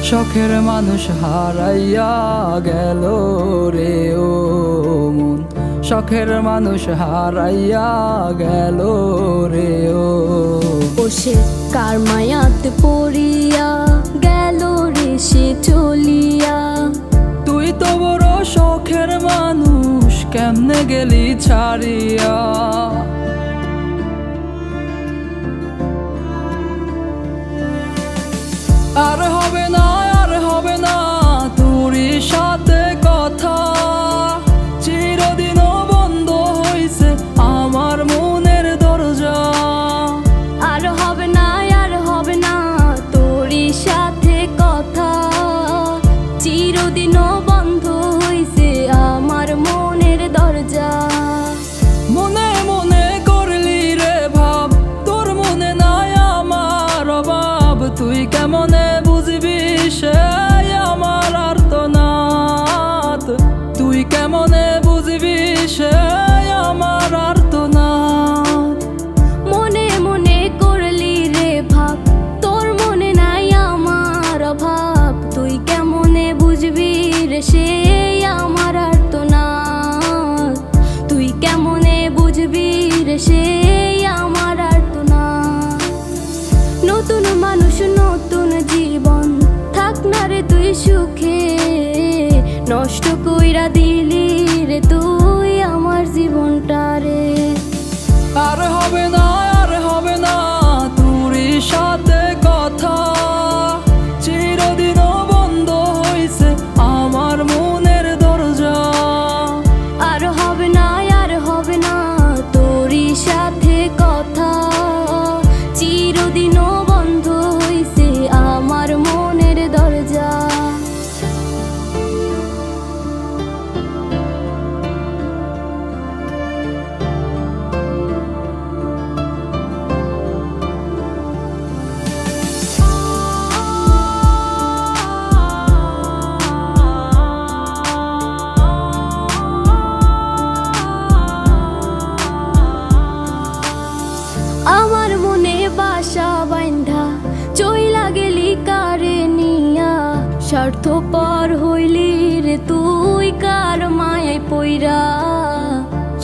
শখের মানুষ হারাইয়া গেল রে ও মন, শখের মানুষ হারাইয়া গেল রে ও। সে কার মায়াতে পড়িয়া গেল রে সে চলিয়া। তুই তো বড় শখের মানুষ, কেমনে গেলি ছাড়িয়া। আর হবে না, আর হবে না তোরই সাথে কথা, চিরদিনও বন্ধ হইছে আমার মনের দরজা। আর হবে না, আর হবে না তোরই সাথে কথা, চিরদিনও বন্ধ হইছে আমার মনের দরজা। মনে মনে করলি রে ভাব, তোর মনে নাই আমার অভাব। তুই কেমনে বুঝবি সে আমার আর্তনাদ, তুই কেমনে বুঝবি সে আমার আর্তনাদ। মনে মনে করলি রে ভাব, তোর মনে নাই আমার অভাব। তুই কেমনে বুঝবি রে সে আমার আর্তনাদ, তুই কেমনে বুঝবি রে সে আমার আর্তনাদ। নতুন মানুষ নতুন জীবন, থাক না রে তুই সুখে, নষ্ট কইরা দিলি রে তুই আমার জীবনটা রে। আর হবে না, আর হবে না তোরই সাথে কথা, চিরদিনও বন্ধ হইছে আমার মনের দরজা। আর হবে না, আর হবে না তোরই সাথে কথা, চিরদিনও বন্ধ হইছে আমার মনের দরজা। আমার মনে বাসা বাইন্ধা চইলা গেলি কারে নিয়া, স্বার্থপর হইলি রে তুই কার মায়ায় পইরা।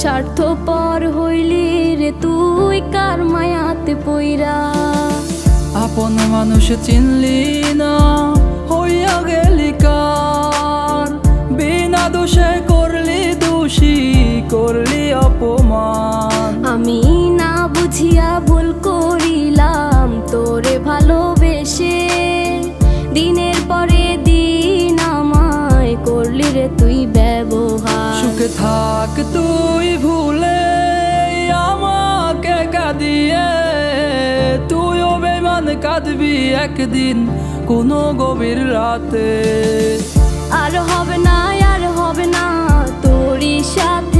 স্বার্থপর হইলি রে তুই কার মায়াতে পইরা। আপন মানুষ চিনলি না, হইয়া গেলি কার। বিনা দোষে করলি দোষী, করলি অপমান। আমি না বুঝিয়া ভুল করিলাম তোরে ভালোবেসে, দিনের পরে দিন আমায় করলি রে তুই ব্যবহার। সুখে থাক তুই ভুলে আমাকে কাঁদিয়ে, তুইও বেমান কাঁদবি একদিন কোনো গভীর রাতে। আর হবে না, আর হবে না তোরই সাথে